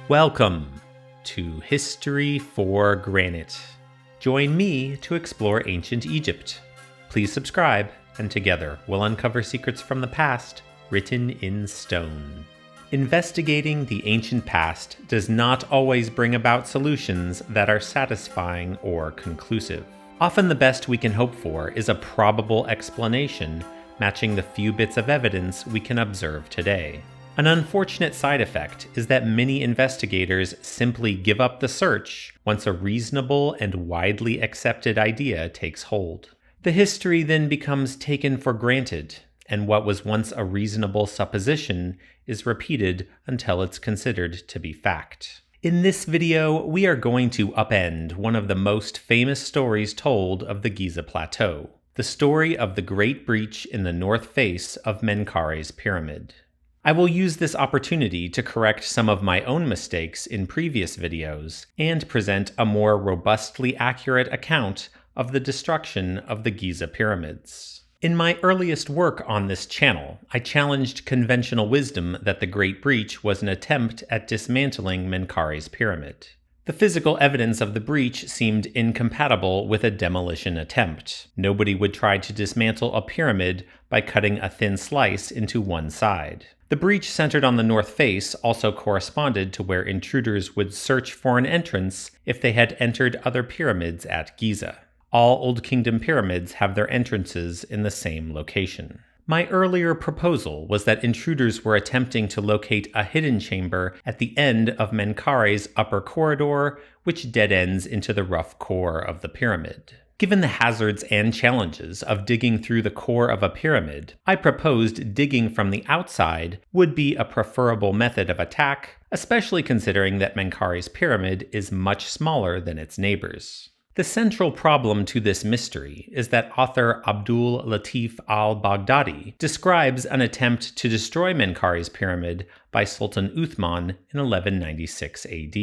Welcome to History for Granite. Join me to explore ancient Egypt. Please subscribe, and together we'll uncover secrets from the past written in stone. Investigating the ancient past does not always bring about solutions that are satisfying or conclusive. Often the best we can hope for is a probable explanation matching the few bits of evidence we can observe today. An unfortunate side effect is that many investigators simply give up the search once a reasonable and widely accepted idea takes hold. The history then becomes taken for granted, and what was once a reasonable supposition is repeated until it's considered to be fact. In this video, we are going to upend one of the most famous stories told of the Giza Plateau, the story of the Great Breach in the north face of Menkaure's pyramid. I will use this opportunity to correct some of my own mistakes in previous videos and present a more robustly accurate account of the destruction of the Giza pyramids. In my earliest work on this channel, I challenged conventional wisdom that the Great Breach was an attempt at dismantling Menkaure's pyramid. The physical evidence of the breach seemed incompatible with a demolition attempt. Nobody would try to dismantle a pyramid by cutting a thin slice into one side. The breach centered on the north face also corresponded to where intruders would search for an entrance if they had entered other pyramids at Giza. All Old Kingdom pyramids have their entrances in the same location. My earlier proposal was that intruders were attempting to locate a hidden chamber at the end of Menkaure's upper corridor, which dead ends into the rough core of the pyramid. Given the hazards and challenges of digging through the core of a pyramid, I proposed digging from the outside would be a preferable method of attack, especially considering that Menkaure's pyramid is much smaller than its neighbors. The central problem to this mystery is that author al-Latif al-Baghdadi describes an attempt to destroy Menkaure's pyramid by Sultan Uthman in 1196 AD.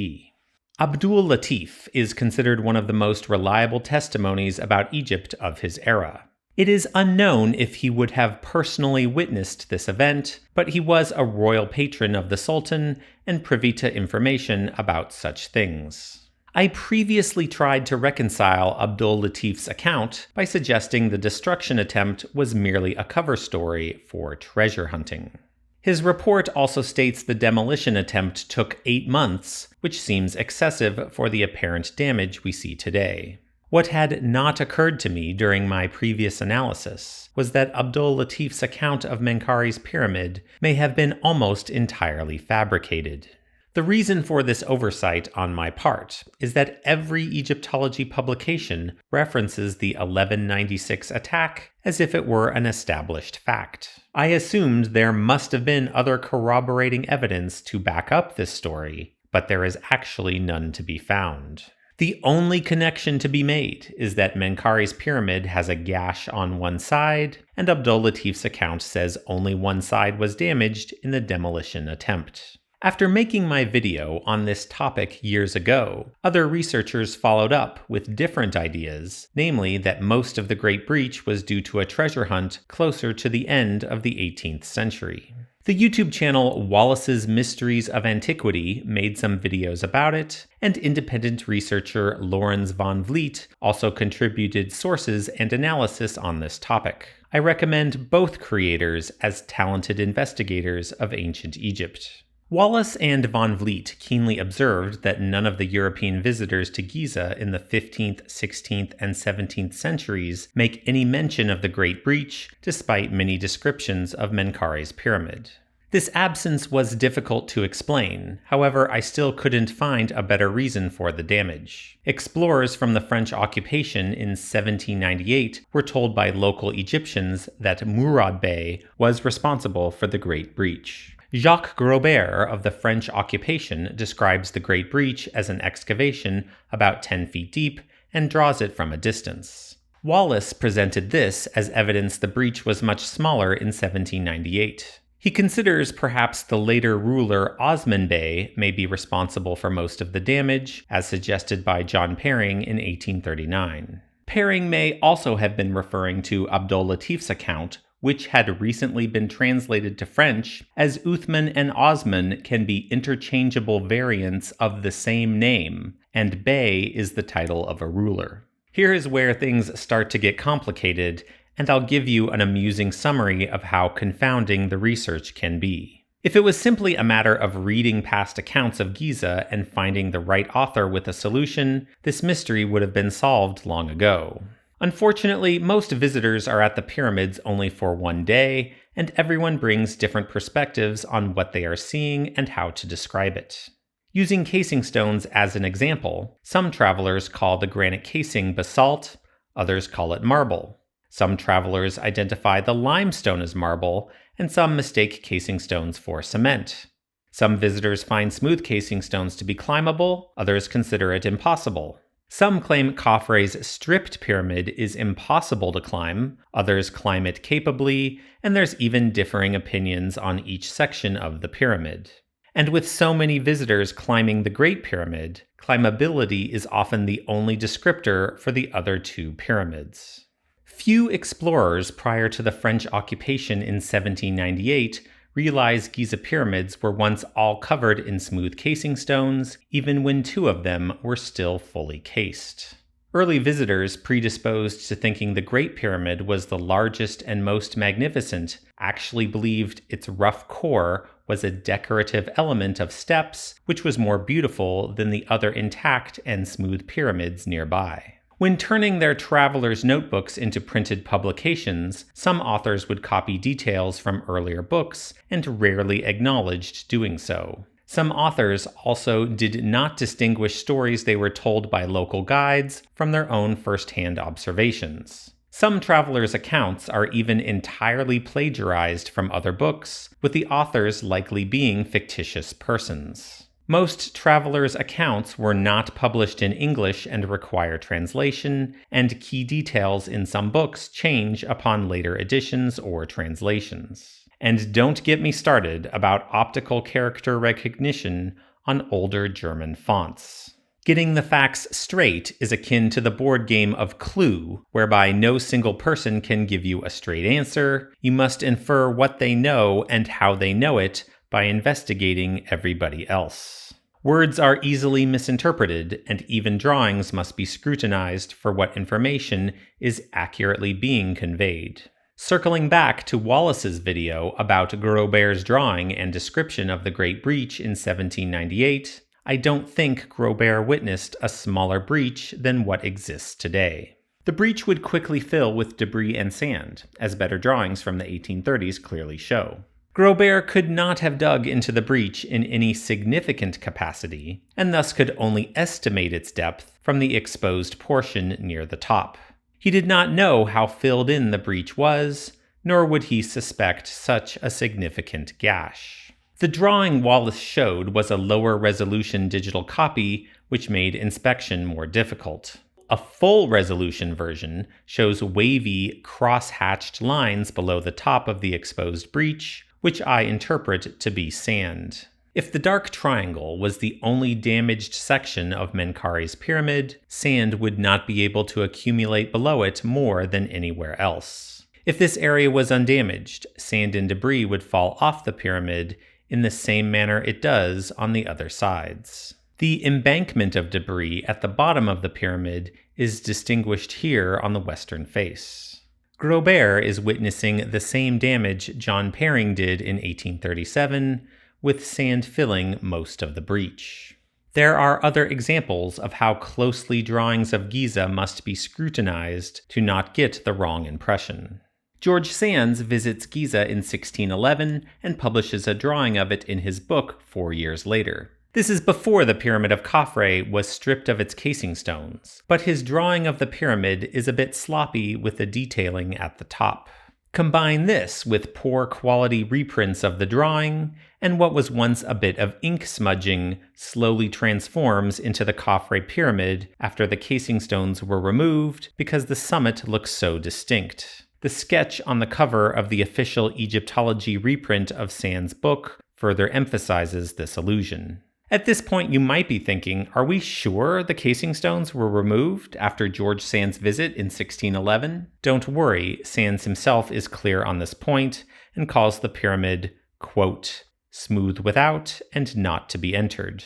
Al-Latif is considered one of the most reliable testimonies about Egypt of his era. It is unknown if he would have personally witnessed this event, but he was a royal patron of the Sultan and privy to information about such things. I previously tried to reconcile Al-Latif's account by suggesting the destruction attempt was merely a cover story for treasure hunting. His report also states the demolition attempt took 8 months, which seems excessive for the apparent damage we see today. What had not occurred to me during my previous analysis was that Al-Latif's account of Menkaure's pyramid may have been almost entirely fabricated. The reason for this oversight on my part is that every Egyptology publication references the 1196 attack as if it were an established fact. I assumed there must have been other corroborating evidence to back up this story, but there is actually none to be found. The only connection to be made is that Menkaure's pyramid has a gash on one side, and Al-Latif's account says only one side was damaged in the demolition attempt. After making my video on this topic years ago, other researchers followed up with different ideas, namely that most of the Great Breach was due to a treasure hunt closer to the end of the 18th century. The YouTube channel Wallace's Mysteries of Antiquity made some videos about it, and independent researcher Lorenz von Vliet also contributed sources and analysis on this topic. I recommend both creators as talented investigators of ancient Egypt. Wallace and von Vliet keenly observed that none of the European visitors to Giza in the 15th, 16th, and 17th centuries make any mention of the Great Breach, despite many descriptions of Menkaure's pyramid. This absence was difficult to explain, however, I still couldn't find a better reason for the damage. Explorers from the French occupation in 1798 were told by local Egyptians that Murad Bey was responsible for the Great Breach. Jacques Grobert of the French occupation describes the Great Breach as an excavation about 10 feet deep and draws it from a distance. Wallace presented this as evidence the breach was much smaller in 1798. He considers perhaps the later ruler Osman Bey may be responsible for most of the damage, as suggested by John Perring in 1839. Perring may also have been referring to Al-Latif's account, which had recently been translated to French, as Uthman and Osman can be interchangeable variants of the same name, and Bey is the title of a ruler. Here is where things start to get complicated, and I'll give you an amusing summary of how confounding the research can be. If it was simply a matter of reading past accounts of Giza and finding the right author with a solution, this mystery would have been solved long ago. Unfortunately, most visitors are at the pyramids only for one day, and everyone brings different perspectives on what they are seeing and how to describe it. Using casing stones as an example, some travelers call the granite casing basalt, others call it marble. Some travelers identify the limestone as marble, and some mistake casing stones for cement. Some visitors find smooth casing stones to be climbable, others consider it impossible. Some claim Khafre's stripped pyramid is impossible to climb, others climb it capably, and there's even differing opinions on each section of the pyramid. And with so many visitors climbing the Great Pyramid, climbability is often the only descriptor for the other two pyramids. Few explorers prior to the French occupation in 1798 realized Giza pyramids were once all covered in smooth casing stones, even when two of them were still fully cased. Early visitors, predisposed to thinking the Great Pyramid was the largest and most magnificent, actually believed its rough core was a decorative element of steps, which was more beautiful than the other intact and smooth pyramids nearby. When turning their travelers' notebooks into printed publications, some authors would copy details from earlier books and rarely acknowledged doing so. Some authors also did not distinguish stories they were told by local guides from their own first-hand observations. Some travelers' accounts are even entirely plagiarized from other books, with the authors likely being fictitious persons. Most travelers' accounts were not published in English and require translation, and key details in some books change upon later editions or translations. And don't get me started about optical character recognition on older German fonts. Getting the facts straight is akin to the board game of Clue, whereby no single person can give you a straight answer. You must infer what they know and how they know it by investigating everybody else. Words are easily misinterpreted, and even drawings must be scrutinized for what information is accurately being conveyed. Circling back to Wallace's video about Grober's drawing and description of the Great Breach in 1798, I don't think Grobert witnessed a smaller breach than what exists today. The breach would quickly fill with debris and sand, as better drawings from the 1830s clearly show. Grobert could not have dug into the breach in any significant capacity, and thus could only estimate its depth from the exposed portion near the top. He did not know how filled in the breach was, nor would he suspect such a significant gash. The drawing Wallace showed was a lower resolution digital copy, which made inspection more difficult. A full resolution version shows wavy, cross-hatched lines below the top of the exposed breach, which I interpret to be sand. If the dark triangle was the only damaged section of Menkaure's pyramid, sand would not be able to accumulate below it more than anywhere else. If this area was undamaged, sand and debris would fall off the pyramid in the same manner it does on the other sides. The embankment of debris at the bottom of the pyramid is distinguished here on the western face. Grobert is witnessing the same damage John Perring did in 1837, with sand filling most of the breach. There are other examples of how closely drawings of Giza must be scrutinized to not get the wrong impression. George Sands visits Giza in 1611 and publishes a drawing of it in his book 4 years later. This is before the Pyramid of Khafre was stripped of its casing stones, but his drawing of the pyramid is a bit sloppy with the detailing at the top. Combine this with poor quality reprints of the drawing, and what was once a bit of ink smudging slowly transforms into the Khafre pyramid after the casing stones were removed because the summit looks so distinct. The sketch on the cover of the official Egyptology reprint of Sands' book further emphasizes this illusion. At this point, you might be thinking, are we sure the casing stones were removed after George Sand's visit in 1611? Don't worry, Sands himself is clear on this point and calls the pyramid, quote, smooth without and not to be entered,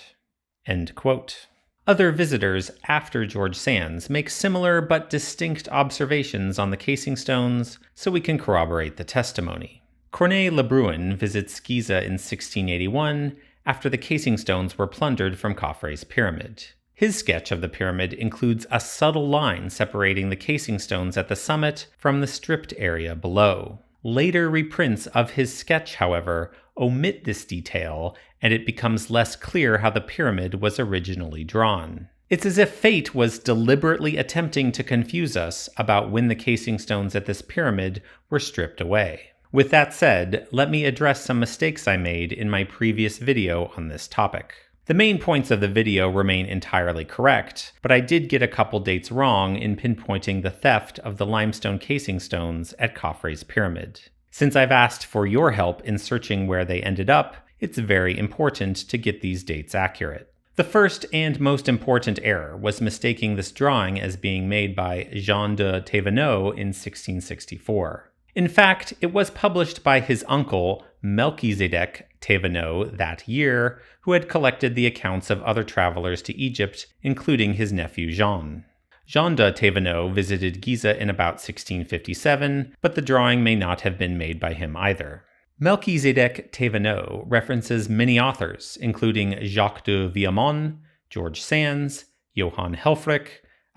end quote. Other visitors after George Sands make similar but distinct observations on the casing stones, so we can corroborate the testimony. Corneille Lebrun visits Giza in 1681 after the casing stones were plundered from Khafre's pyramid. His sketch of the pyramid includes a subtle line separating the casing stones at the summit from the stripped area below. Later reprints of his sketch, however, omit this detail, and it becomes less clear how the pyramid was originally drawn. It's as if fate was deliberately attempting to confuse us about when the casing stones at this pyramid were stripped away. With that said, let me address some mistakes I made in my previous video on this topic. The main points of the video remain entirely correct, but I did get a couple dates wrong in pinpointing the theft of the limestone casing stones at Khafre's pyramid. Since I've asked for your help in searching where they ended up, it's very important to get these dates accurate. The first and most important error was mistaking this drawing as being made by Jean de Thévenot in 1664. In fact, it was published by his uncle, Melchizedek Thévenot, that year, who had collected the accounts of other travelers to Egypt, including his nephew Jean. Jean de Thévenot visited Giza in about 1657, but the drawing may not have been made by him either. Melchizedek Thévenot references many authors, including Jacques de Viamont, George Sands, Johann Helfrich,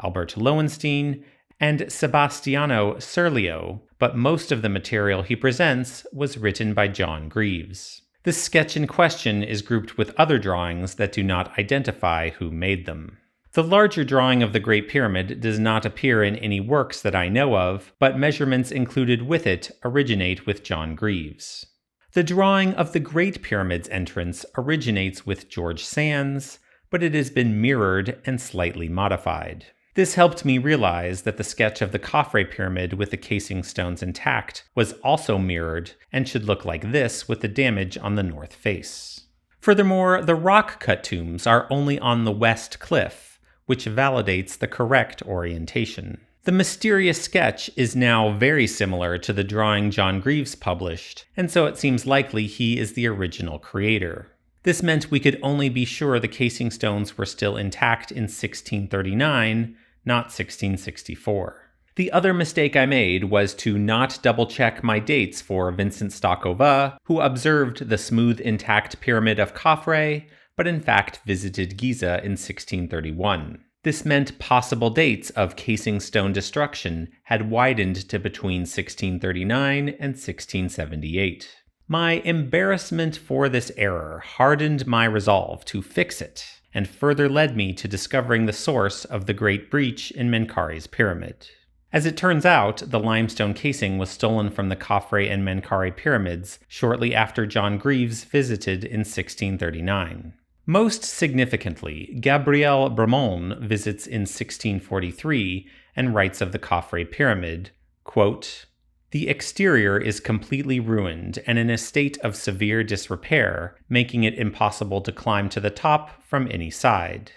Albert Lowenstein, and Sebastiano Serlio, but most of the material he presents was written by John Greaves. The sketch in question is grouped with other drawings that do not identify who made them. The larger drawing of the Great Pyramid does not appear in any works that I know of, but measurements included with it originate with John Greaves. The drawing of the Great Pyramid's entrance originates with George Sands, but it has been mirrored and slightly modified. This helped me realize that the sketch of the Khafre pyramid with the casing stones intact was also mirrored and should look like this with the damage on the north face. Furthermore, the rock-cut tombs are only on the west cliff, which validates the correct orientation. The mysterious sketch is now very similar to the drawing John Greaves published, and so it seems likely he is the original creator. This meant we could only be sure the casing stones were still intact in 1639, not 1664. The other mistake I made was to not double-check my dates for Vincent Stokova, who observed the smooth intact pyramid of Khafre, but in fact visited Giza in 1631. This meant possible dates of casing stone destruction had widened to between 1639 and 1678. My embarrassment for this error hardened my resolve to fix it, and further led me to discovering the source of the Great Breach in Menkaure's pyramid. As it turns out, the limestone casing was stolen from the Khafre and Menkaure pyramids shortly after John Greaves visited in 1639. Most significantly, Gabriel Bremond visits in 1643 and writes of the Khafre pyramid, quote, "The exterior is completely ruined and in a state of severe disrepair, making it impossible to climb to the top from any side."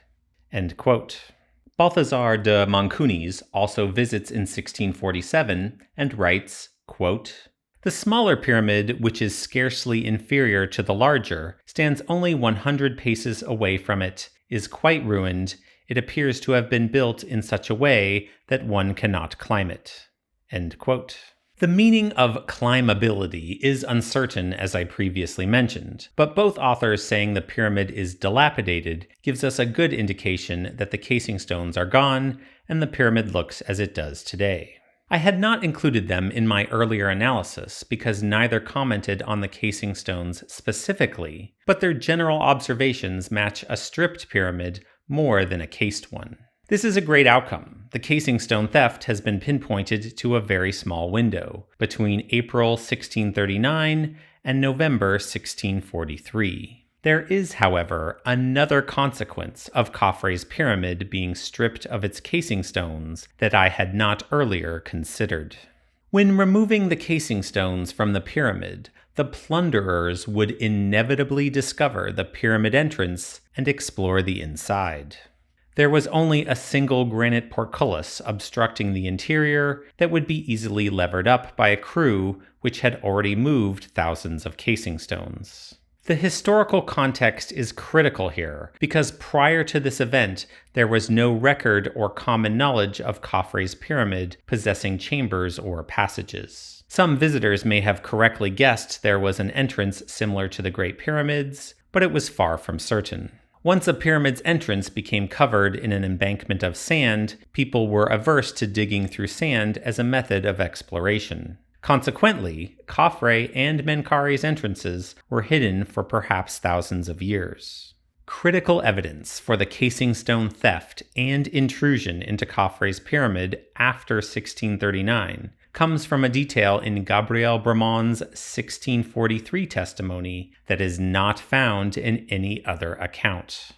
End quote. Balthazar de Moncunis also visits in 1647 and writes, quote, "The smaller pyramid, which is scarcely inferior to the larger, stands only 100 paces away from it, is quite ruined. It appears to have been built in such a way that one cannot climb it." End quote. The meaning of climbability is uncertain, as I previously mentioned, but both authors saying the pyramid is dilapidated gives us a good indication that the casing stones are gone and the pyramid looks as it does today. I had not included them in my earlier analysis because neither commented on the casing stones specifically, but their general observations match a stripped pyramid more than a cased one. This is a great outcome. The casing stone theft has been pinpointed to a very small window, between April 1639 and November 1643. There is, however, another consequence of Khafre's pyramid being stripped of its casing stones that I had not earlier considered. When removing the casing stones from the pyramid, the plunderers would inevitably discover the pyramid entrance and explore the inside. There was only a single granite portcullis obstructing the interior that would be easily levered up by a crew which had already moved thousands of casing stones. The historical context is critical here, because prior to this event, there was no record or common knowledge of Khafre's pyramid possessing chambers or passages. Some visitors may have correctly guessed there was an entrance similar to the Great Pyramids, but it was far from certain. Once a pyramid's entrance became covered in an embankment of sand, people were averse to digging through sand as a method of exploration. Consequently, Khafre and Menkaure's entrances were hidden for perhaps thousands of years. Critical evidence for the casing stone theft and intrusion into Khafre's pyramid after 1639 comes from a detail in Gabriel Braman's 1643 testimony that is not found in any other account.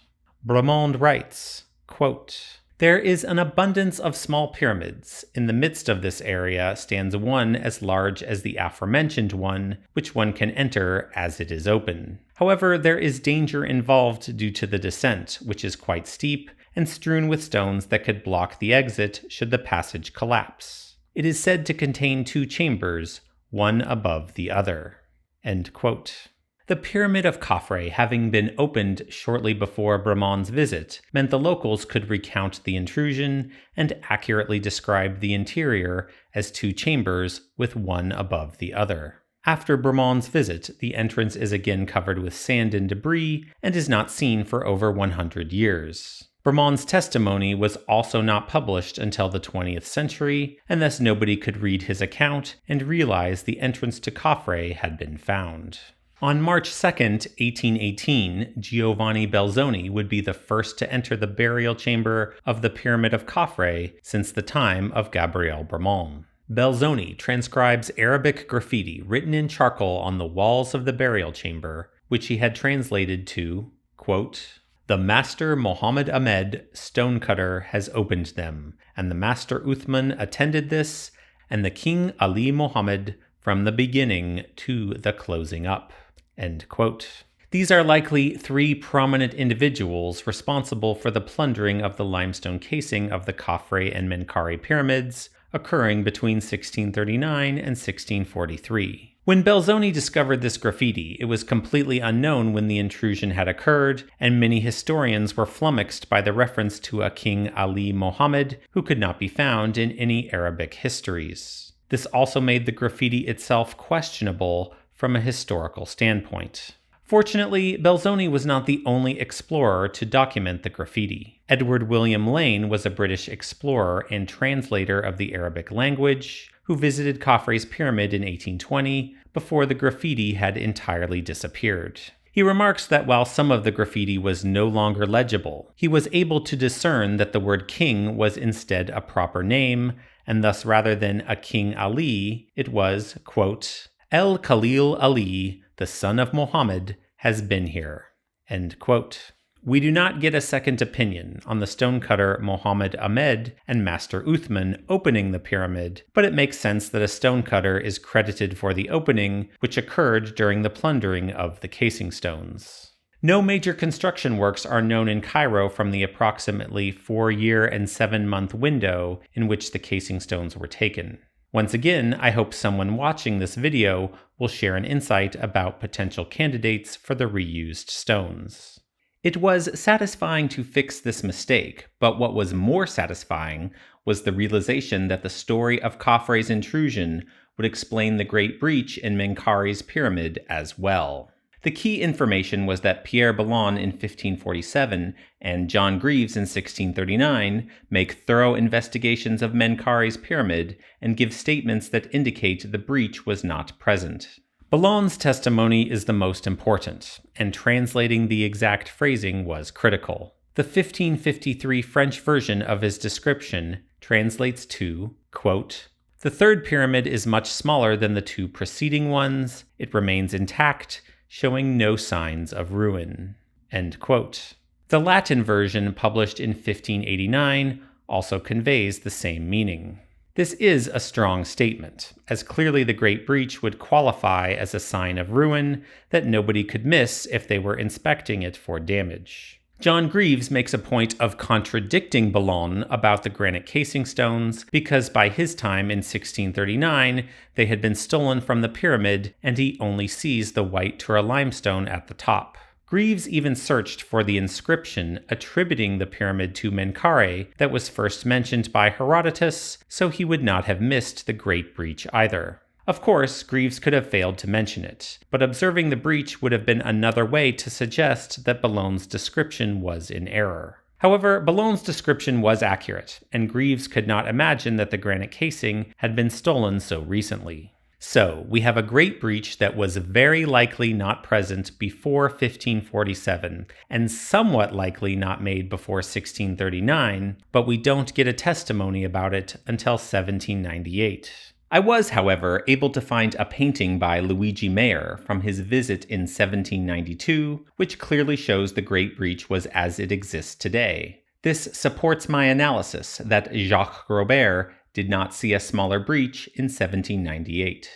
Bramand writes, quote, "There is an abundance of small pyramids. In the midst of this area stands one as large as the aforementioned one, which one can enter as it is open. However, there is danger involved due to the descent, which is quite steep, and strewn with stones that could block the exit should the passage collapse. It is said to contain 2 chambers, one above the other." End quote. The Pyramid of Khafre having been opened shortly before Bramand's visit meant the locals could recount the intrusion and accurately describe the interior as 2 chambers with one above the other. After Bramand's visit, the entrance is again covered with sand and debris and is not seen for over 100 years. Bramand's testimony was also not published until the 20th century, and thus nobody could read his account and realize the entrance to Khafre had been found. On March 2, 1818, Giovanni Belzoni would be the first to enter the burial chamber of the Pyramid of Khafre since the time of Gabriel Bramand. Belzoni transcribes Arabic graffiti written in charcoal on the walls of the burial chamber, which he had translated to, quote, "The Master Mohammed Ahmed, stonecutter, has opened them, and the Master Uthman attended this, and the King Ali Mohammed from the beginning to the closing up." End quote. These are likely 3 prominent individuals responsible for the plundering of the limestone casing of the Khafre and Menkaure pyramids, occurring between 1639 and 1643. When Belzoni discovered this graffiti, it was completely unknown when the intrusion had occurred, and many historians were flummoxed by the reference to a King Ali Mohammed who could not be found in any Arabic histories. This also made the graffiti itself questionable from a historical standpoint. Fortunately, Belzoni was not the only explorer to document the graffiti. Edward William Lane was a British explorer and translator of the Arabic language, who visited Khafre's pyramid in 1820 before the graffiti had entirely disappeared. He remarks that while some of the graffiti was no longer legible, he was able to discern that the word king was instead a proper name, and thus rather than a King Ali, it was, quote, "El Khalil Ali, the son of Muhammad, has been here." End quote. We do not get a second opinion on the stonecutter Mohammed Ahmed and Master Uthman opening the pyramid, but it makes sense that a stonecutter is credited for the opening, which occurred during the plundering of the casing stones. No major construction works are known in Cairo from the approximately 4-year and 7-month window in which the casing stones were taken. Once again, I hope someone watching this video will share an insight about potential candidates for the reused stones. It was satisfying to fix this mistake, but what was more satisfying was the realization that the story of Khafre's intrusion would explain the Great Breach in Menkaure's pyramid as well. The key information was that Pierre Bellon in 1547 and John Greaves in 1639 make thorough investigations of Menkaure's pyramid and give statements that indicate the breach was not present. Bellon's testimony is the most important, and translating the exact phrasing was critical. The 1553 French version of his description translates to, quote, "The third pyramid is much smaller than the 2 preceding ones. It remains intact, showing no signs of ruin." End quote. The Latin version, published in 1589, also conveys the same meaning. This is a strong statement, as clearly the Great Breach would qualify as a sign of ruin that nobody could miss if they were inspecting it for damage. John Greaves makes a point of contradicting Boulogne about the granite casing stones because by his time in 1639 they had been stolen from the pyramid and he only sees the white Tura limestone at the top. Greaves even searched for the inscription attributing the pyramid to Menkaure that was first mentioned by Herodotus, so he would not have missed the Great Breach either. Of course, Greaves could have failed to mention it, but observing the breach would have been another way to suggest that Boulogne's description was in error. However, Boulogne's description was accurate, and Greaves could not imagine that the granite casing had been stolen so recently. So, we have a Great Breach that was very likely not present before 1547, and somewhat likely not made before 1639, but we don't get a testimony about it until 1798. I was, however, able to find a painting by Luigi Mayer from his visit in 1792, which clearly shows the Great Breach was as it exists today. This supports my analysis that Jacques Robert did not see a smaller breach in 1798.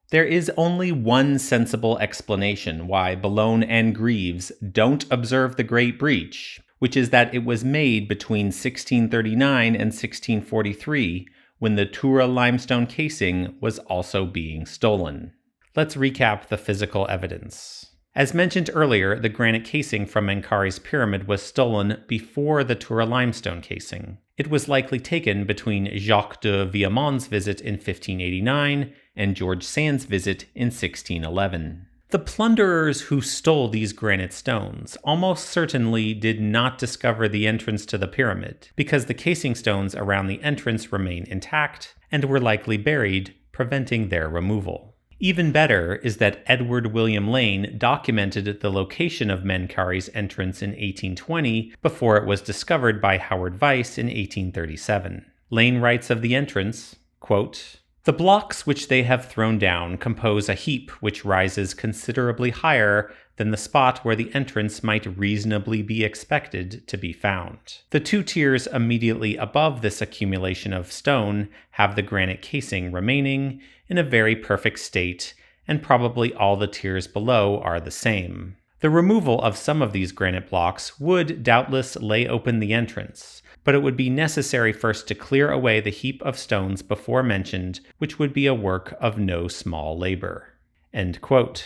There is only one sensible explanation why Boulogne and Greaves don't observe the Great Breach, which is that it was made between 1639 and 1643, when the Tura limestone casing was also being stolen. Let's recap the physical evidence. As mentioned earlier, the granite casing from Menkaure's pyramid was stolen before the Tura limestone casing. It was likely taken between Jacques de Villamont's visit in 1589 and George Sand's visit in 1611. The plunderers who stole these granite stones almost certainly did not discover the entrance to the pyramid, because the casing stones around the entrance remain intact and were likely buried, preventing their removal. Even better is that Edward William Lane documented the location of Menkaure's entrance in 1820 before it was discovered by Howard Weiss in 1837. Lane writes of the entrance, quote, "The blocks which they have thrown down compose a heap which rises considerably higher than the spot where the entrance might reasonably be expected to be found. The two tiers immediately above this accumulation of stone have the granite casing remaining in a very perfect state, and probably all the tiers below are the same. The removal of some of these granite blocks would doubtless lay open the entrance, but it would be necessary first to clear away the heap of stones before mentioned, which would be a work of no small labor." End quote.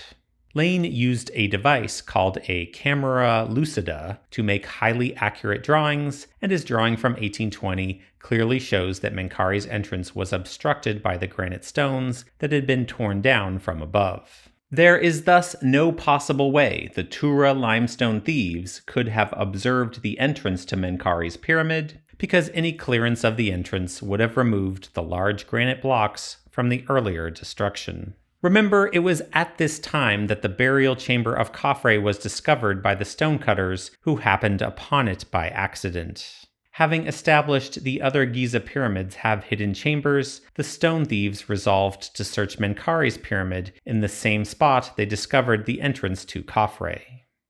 Lane used a device called a camera lucida to make highly accurate drawings, and his drawing from 1820 clearly shows that Menkaure's entrance was obstructed by the granite stones that had been torn down from above. There is thus no possible way the Tura limestone thieves could have observed the entrance to Menkaure's pyramid, because any clearance of the entrance would have removed the large granite blocks from the earlier destruction. Remember, it was at this time that the burial chamber of Khafre was discovered by the stonecutters who happened upon it by accident. Having established the other Giza pyramids have hidden chambers, the stone thieves resolved to search Menkaure's pyramid in the same spot they discovered the entrance to Khafre.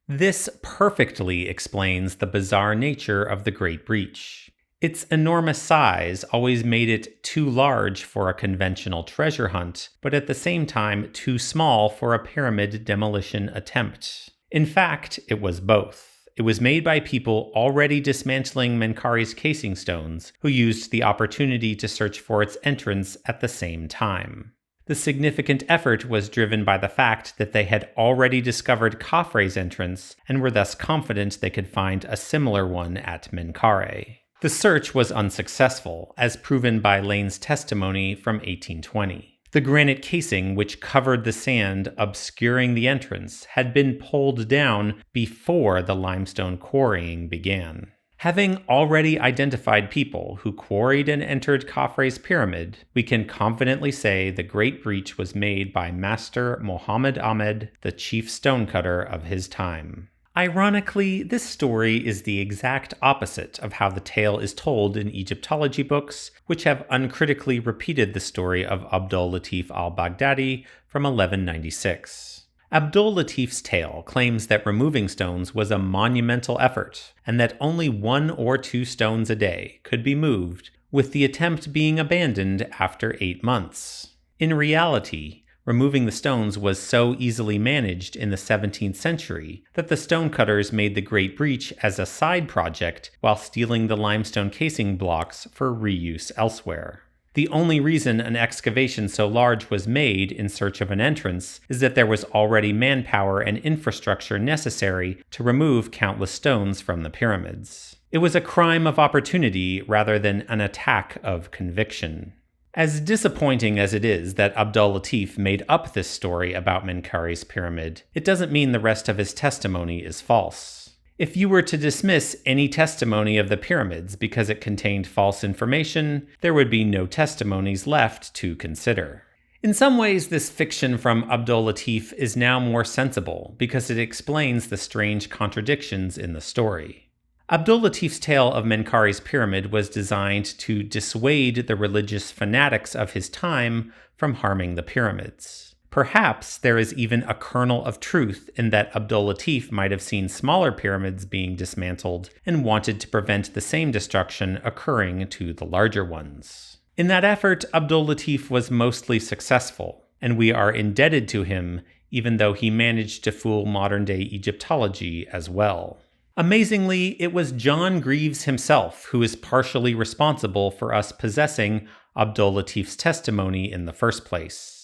This perfectly explains the bizarre nature of the Great Breach. Its enormous size always made it too large for a conventional treasure hunt, but at the same time too small for a pyramid demolition attempt. In fact, it was both. It was made by people already dismantling Menkaure's casing stones, who used the opportunity to search for its entrance at the same time. The significant effort was driven by the fact that they had already discovered Khafre's entrance and were thus confident they could find a similar one at Menkaure. The search was unsuccessful, as proven by Lane's testimony from 1820. The granite casing which covered the sand obscuring the entrance had been pulled down before the limestone quarrying began. Having already identified people who quarried and entered Khafre's pyramid, we can confidently say the Great Breach was made by Master Mohammed Ahmed, the chief stonecutter of his time. Ironically, this story is the exact opposite of how the tale is told in Egyptology books, which have uncritically repeated the story of al-Latif al-Baghdadi from 1196. Abdul-Latif's tale claims that removing stones was a monumental effort, and that only 1 or 2 stones a day could be moved, with the attempt being abandoned after 8 months. In reality, removing the stones was so easily managed in the 17th century that the stonecutters made the Great Breach as a side project while stealing the limestone casing blocks for reuse elsewhere. The only reason an excavation so large was made in search of an entrance is that there was already manpower and infrastructure necessary to remove countless stones from the pyramids. It was a crime of opportunity rather than an attack of conviction. As disappointing as it is that al-Latif made up this story about Menkaure's pyramid, it doesn't mean the rest of his testimony is false. If you were to dismiss any testimony of the pyramids because it contained false information, there would be no testimonies left to consider. In some ways, this fiction from al-Latif is now more sensible because it explains the strange contradictions in the story. al-Latif's tale of Menkaure's pyramid was designed to dissuade the religious fanatics of his time from harming the pyramids. Perhaps there is even a kernel of truth in that al-Latif might have seen smaller pyramids being dismantled and wanted to prevent the same destruction occurring to the larger ones. In that effort, al-Latif was mostly successful, and we are indebted to him even though he managed to fool modern-day Egyptology as well. Amazingly, it was John Greaves himself who is partially responsible for us possessing al-Latif's testimony in the first place.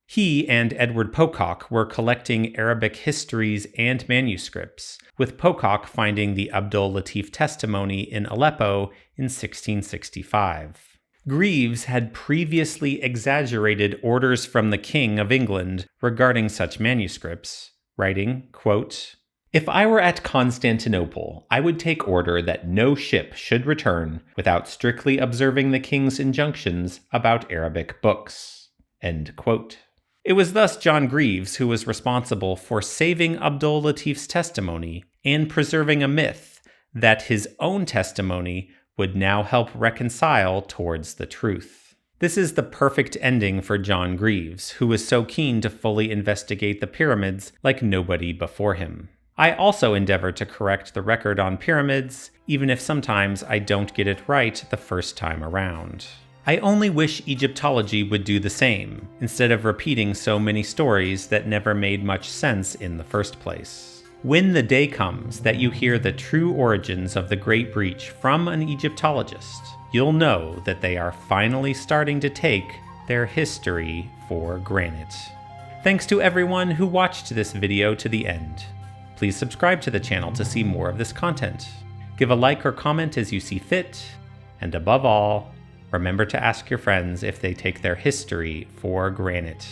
He and Edward Pocock were collecting Arabic histories and manuscripts, with Pocock finding the al-Latif testimony in Aleppo in 1665. Greaves had previously exaggerated orders from the King of England regarding such manuscripts, writing, quote, "If I were at Constantinople, I would take order that no ship should return without strictly observing the king's injunctions about Arabic books." End quote. It was thus John Greaves who was responsible for saving al-Latif's testimony and preserving a myth that his own testimony would now help reconcile towards the truth. This is the perfect ending for John Greaves, who was so keen to fully investigate the pyramids like nobody before him. I also endeavor to correct the record on pyramids, even if sometimes I don't get it right the first time around. I only wish Egyptology would do the same, instead of repeating so many stories that never made much sense in the first place. When the day comes that you hear the true origins of the Great Breach from an Egyptologist, you'll know that they are finally starting to take their history for granted. Thanks to everyone who watched this video to the end. Please subscribe to the channel to see more of this content. Give a like or comment as you see fit, and above all, remember to ask your friends if they take their history for granted.